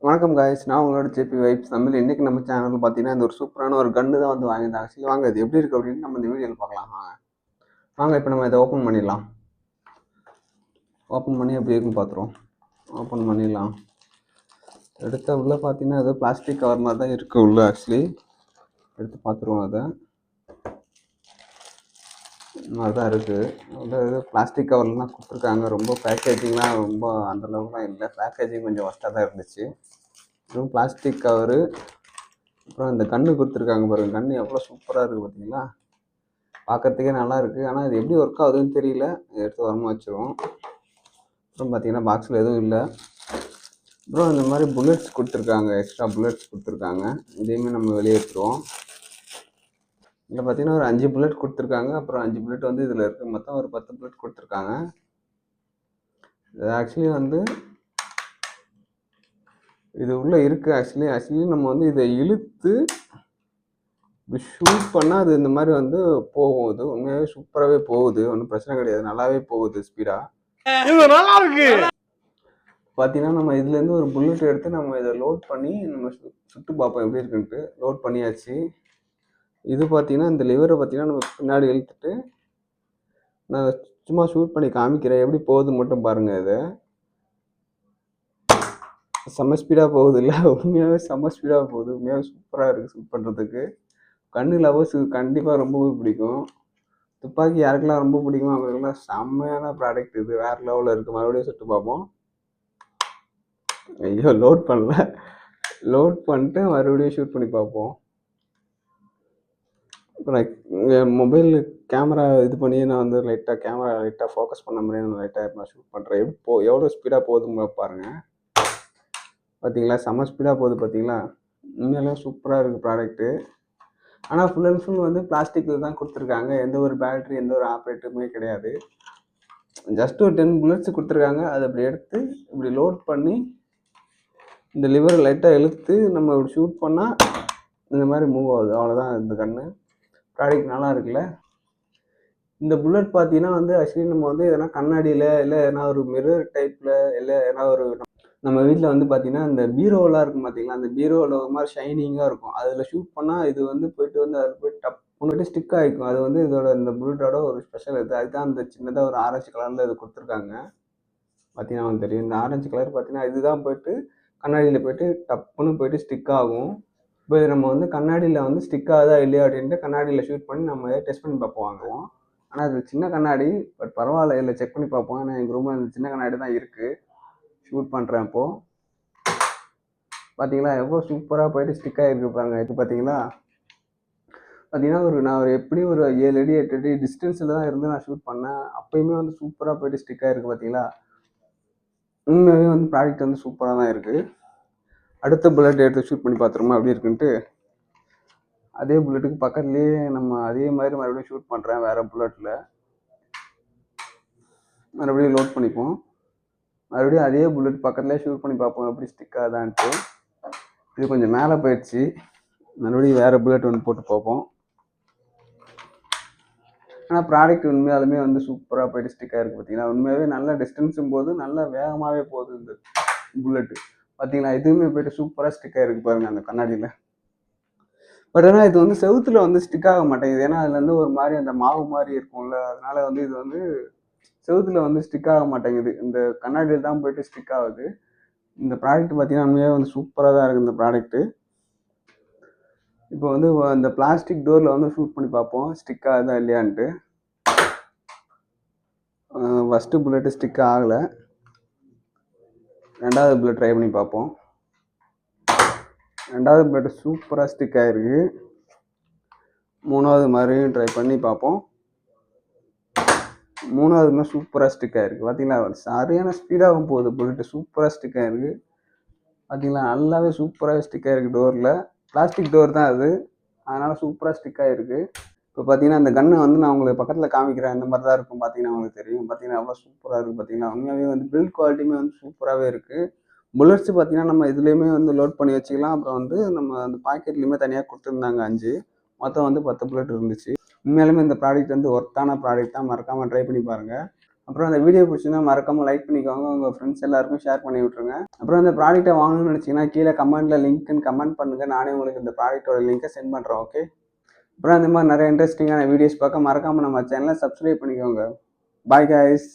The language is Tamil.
வணக்கம் காய்ஸ், நான் உங்களோட ஜேபி வைப்ஸ் தமிழ். இன்றைக்கி நம்ம சேனலில் பார்த்தீங்கன்னா இந்த ஒரு சூப்பரான ஒரு கன்று தான் வந்து வாங்கியிருந்தாங்க. ஆக்சுவலி வாங்க இது எப்படி இருக்குது அப்படின்னு நம்ம இந்த வீடியோவில் பார்க்கலாம். வாங்க இப்போ நம்ம இதை ஓப்பன் பண்ணிடலாம். ஓப்பன் பண்ணி எப்படி இருக்குன்னு பார்த்துருவோம். ஓப்பன் பண்ணிடலாம். எடுத்த உள்ளே பார்த்தீங்கன்னா ஏதோ பிளாஸ்டிக் கவர் மாதிரி தான் இருக்குது உள்ளே. ஆக்சுவலி எடுத்து பார்த்துருவோம். அதை மாதிரி தான் இருக்குது. அதில் ஏதோ பிளாஸ்டிக் கவர்லாம் கொடுத்துருக்காங்க. ரொம்ப பேக்கேஜிங்லாம் ரொம்ப அந்தளவுக்குலாம் இல்லை. பேக்கேஜிங் கொஞ்சம் ஒஸ்ட்டாக தான் இருந்துச்சு. இதுவும் பிளாஸ்டிக் கவரு. அப்புறம் இந்த கன்று கொடுத்துருக்காங்க பாருங்கள். கன்று எவ்வளோ சூப்பராக இருக்குது பார்த்தீங்களா. பார்க்குறதுக்கே நல்லா இருக்குது. ஆனால் இது எப்படி ஒர்க் ஆகுதுன்னு தெரியல. எடுத்து வரமா வச்சுருவோம். அப்புறம் பார்த்தீங்கன்னா பாக்ஸில் எதுவும் இல்லை. அப்புறம் இந்த மாதிரி புல்லட்ஸ் கொடுத்துருக்காங்க. எக்ஸ்ட்ரா புல்லட்ஸ் கொடுத்துருக்காங்க. இதையுமே நம்ம வெளியே எடுத்துருவோம். இதில் பார்த்தீங்கன்னா ஒரு 5 புல்லட் கொடுத்துருக்காங்க. அப்புறம் 5 புல்லட் வந்து இதில் இருக்குது. மொத்தம் ஒரு 10 புல்லட் கொடுத்துருக்காங்க. இது ஆக்சுவலி வந்து இது உள்ளே இருக்குது. ஆக்சுவலி நம்ம வந்து இதை இழுத்து ஷூட் பண்ணால் அது இந்த மாதிரி வந்து போகும். இது உண்மையாகவே சூப்பராகவே போகுது. ஒன்றும் பிரச்சனை கிடையாது. நல்லாவே போகுது ஸ்பீடாக. நல்லா இருக்கு. பார்த்தீங்கன்னா நம்ம இதுலேருந்து ஒரு புல்லட் எடுத்து நம்ம இதை லோட் பண்ணி நம்ம சுட்டு பார்ப்போம் எப்படி இருக்குன்ட்டு. லோட் பண்ணியாச்சு. இது பார்த்தீங்கன்னா இந்த லிவரை பார்த்தீங்கன்னா நம்ம பின்னாடி இழுத்துட்டு நான் சும்மா ஷூட் பண்ணி காமிக்கிறேன். எப்படி போகுதுன்னு மட்டும் பாருங்கள். இதை செம்ம ஸ்பீடாக போகுது இல்லை? உண்மையாகவே செம்ம ஸ்பீடாக போகுது. உண்மையாகவே சூப்பராக இருக்குது ஷூட் பண்ணுறதுக்கு. கன்று லவர்ஸ் கண்டிப்பாக ரொம்பவே பிடிக்கும். துப்பாக்கி யாருக்கெல்லாம் ரொம்ப பிடிக்கும் அவங்களுக்குலாம் செம்மையான ப்ராடக்ட் இது. வேறு லெவலில் இருக்குது. மறுபடியும் சுட்டு பார்ப்போம். ஐயோ லோட் பண்ணல. லோட் பண்ணிட்டு மறுபடியும் ஷூட் பண்ணி பார்ப்போம். இப்போ நான் மொபைல் கேமரா இது பண்ணி நான் வந்து கேமரா லைட்டாக ஃபோக்கஸ் பண்ண மாதிரி நான் லைட்டாக ஷூட் பண்ணுறேன். எவ்வளோ ஸ்பீடாக போகுதுன்னு பாருங்கள். பார்த்தீங்களா செம்ம ஸ்பீடாக போகுது பார்த்தீங்களா. உண்மையிலே சூப்பராக இருக்குது ப்ராடக்ட்டு. ஆனால் ஃபுல் அண்ட் ஃபுல் வந்து பிளாஸ்டிக்கில் தான் கொடுத்துருக்காங்க. எந்த ஒரு பேட்ரி எந்த ஒரு ஆப்ரேட்டருமே கிடையாது. ஜஸ்ட் ஒரு 10 புல்லட்ஸ் கொடுத்துருக்காங்க. அதை அப்படி எடுத்து இப்படி லோட் பண்ணி இந்த லிவரை லைட்டாக இழுத்து நம்ம இப்படி ஷூட் பண்ணால் இந்த மாதிரி மூவ் ஆகுது. அவ்வளோதான் இந்த கன்று. ப்ராடக்ட் நல்லா இருக்குல்ல. இந்த புல்லட் பார்த்தீங்கன்னா வந்து ஆக்சுவலி நம்ம வந்து எதனா கண்ணாடியில் இல்லை எதனா ஒரு மிரர் டைப்பில் இல்லை எதனா ஒரு நம்ம வீட்டில் வந்து பார்த்தீங்கன்னா இந்த பீரோவெலாம் இருக்கும் பார்த்தீங்களா. அந்த பீரோவில் ஒரு மாதிரி ஷைனிங்காக இருக்கும். அதில் ஷூட் பண்ணால் இது வந்து போயிட்டு வந்து அதில் போய் டப்புன்னு ஸ்டிக் ஆகிக்கும். அது வந்து இதோட இந்த புல்லட்டோட ஒரு ஸ்பெஷல் இது. அதுதான் அந்த சின்னதாக ஒரு ஆரஞ்சு கலரில் இது கொடுத்துருக்காங்க. பார்த்தீங்கன்னா உங்களுக்கு தெரியும். இந்த ஆரஞ்சு கலர் பார்த்தீங்கன்னா இதுதான் போயிட்டு கண்ணாடியில் போயிட்டு டப்புன்னு போயிட்டு ஸ்டிக் ஆகும். இப்போ இது நம்ம வந்து கண்ணாடியில் வந்து ஸ்டிக் ஆகுதா இல்லையா அப்படின்ட்டு கண்ணாடியில் ஷூட் பண்ணி நம்ம டெஸ்ட் பண்ணி பார்ப்போம் வாங்குவோம். ஆனால் அது சின்ன கண்ணாடி. பட் பரவாயில்ல, இல்லை செக் பண்ணி பார்ப்போம். ஏன்னா எங்கள் ரூமில் இந்த சின்ன கண்ணாடி தான் இருக்குது. ஷூட் பண்ணுறேன் இப்போது. பார்த்தீங்களா எவ்வளோ சூப்பராக போயிட்டு ஸ்டிக் ஆகிருக்கு பாருங்கள். இது பார்த்தீங்களா. பார்த்தீங்கன்னா நான் எப்படியும் ஒரு 7 அடி 8 அடி டிஸ்டன்ஸில் தான் இருந்து நான் ஷூட் பண்ணேன். அப்போயுமே வந்து சூப்பராக போயிட்டு ஸ்டிக் ஆகிருக்கு பார்த்தீங்களா. உண்மையாகவே வந்து ப்ராடக்ட் வந்து சூப்பராக தான் இருக்குது. அடுத்த புல்லட் எடுத்து ஷூட் பண்ணி பார்த்துருமா அப்படி இருக்குன்ட்டு. அதே புல்லட்டுக்கு பக்கத்துலேயே நம்ம அதே மாதிரி மறுபடியும் ஷூட் பண்ணுறேன். வேறு புல்லட்டில் மறுபடியும் லோட் பண்ணிப்போம். மறுபடியும் அதே புல்லட் பக்கத்துலேயே ஷூட் பண்ணி பார்ப்போம் எப்படி ஸ்டிக் ஆகுதான்ட்டு. இது கொஞ்சம் மேலே போயிடுச்சு. மறுபடியும் வேறு புல்லட் ஒன்று போட்டு பார்ப்போம். ஆனால் ப்ராடக்ட் உண்மையாலுமே வந்து சூப்பராக போயிட்டு ஸ்டிக் ஆகிருக்கு பார்த்தீங்கன்னா. உண்மையாகவே நல்ல டிஸ்டன்ஸும் போது நல்ல வேகமாகவே போகுது இந்த புல்லட்டு. பார்த்தீங்களா இதுவுமே போயிட்டு சூப்பராக ஸ்டிக் ஆகிருக்கு பாருங்கள் அந்த கண்ணாடியில். பட் ஆனால் இது வந்து செவுத்தில் வந்து ஸ்டிக் ஆக மாட்டேங்குது. ஏன்னா அதில் வந்து ஒரு மாதிரி அந்த மாவு மாதிரி இருக்கும்ல. அதனால் வந்து இது வந்து செவுத்தில் வந்து ஸ்டிக் ஆக மாட்டேங்குது. இந்த கண்ணாடியில் தான் போயிட்டு ஸ்டிக் ஆகுது. இந்த ப்ராடக்ட் பார்த்தீங்கன்னா உண்மையாக வந்து சூப்பராக தான் இருக்குது இந்த ப்ராடக்ட்டு. இப்போ வந்து இந்த பிளாஸ்டிக் டோரில் வந்து ஷூட் பண்ணி பார்ப்போம் ஸ்டிக் ஆகுதா இல்லையான்ட்டு. ஃபஸ்ட்டு புல்லட்டு ஸ்டிக் ஆகலை. ரெண்டாவது புல்லட் ட்ரை பண்ணி பார்ப்போம். ரெண்டாவது புல்லட்டு சூப்பராக ஸ்டிக் ஆகிருக்கு. மூணாவது மறுபடியும் ட்ரை பண்ணி பார்ப்போம். மூணாவதுமே சூப்பராக ஸ்டிக் ஆகிருக்கு. பார்த்தீங்களா சரியான ஸ்பீடாகவும் போகுது புல்லட்டு. சூப்பராக ஸ்டிக் ஆகிருக்கு பார்த்தீங்களா. நல்லாவே சூப்பராக ஸ்டிக் ஆகிருக்கு. டோரில் பிளாஸ்டிக் டோர் தான் அது. அதனால் சூப்பராக ஸ்டிக் ஆகிருக்கு. இப்போ பார்த்தீங்கன்னா இந்த கன்னை வந்து நான் உங்களுக்கு பக்கத்தில் காமிக்கிறேன். இந்த மாதிரி தான் இருக்கும். பார்த்தீங்கன்னா உங்களுக்கு தெரியும். பார்த்தீங்கன்னா எவ்வளோ சூப்பராக இருக்குது பார்த்தீங்கன்னா. உண்மையாகவே வந்து பில்ட் குவாலிட்டியுமே வந்து சூப்பராகவே இருக்குது. புல்லட்ஸ் பார்த்தீங்கன்னா நம்ம இதுலேயுமே வந்து லோட் பண்ணி வச்சுக்கலாம். அப்புறம் வந்து நம்ம அந்த பாக்கெட்லேயுமே தனியாக கொடுத்துருந்தாங்க 5. மொத்தம் வந்து 10 புல்லட் இருந்துச்சு. உண்மையாலுமே இந்த ப்ராடக்ட் வந்து ஒர்த்தான ப்ராடக்ட் தான். மறக்காமல் ட்ரை பண்ணி பாருங்கள். அப்புறம் அந்த வீடியோ பிடிச்சிருந்தா மறக்காமல் லைக் பண்ணிக்கோங்க, உங்கள் ஃப்ரெண்ட்ஸ் எல்லாருக்கும் ஷேர் பண்ணி விட்ருங்க. அப்புறம் இந்த ப்ராடக்ட்டை வாங்கணும்னு நினச்சிங்கன்னா கீழே கமெண்ட்டில் லிங்க்குன்னு கமெண்ட் பண்ணுங்கள், நானே உங்களுக்கு இந்த ப்ராடக்ட்டோட லிங்க்கை சென்ட் பண்ணுறேன். ஓகே. அப்புறம் இந்த மாதிரி நிறைய இன்ட்ரெஸ்டிங்கான வீடியோஸ் பார்க்க மறக்காமல் நம்ம சேனலை சப்ஸ்கிரைப் பண்ணிக்கோங்க. Bye guys.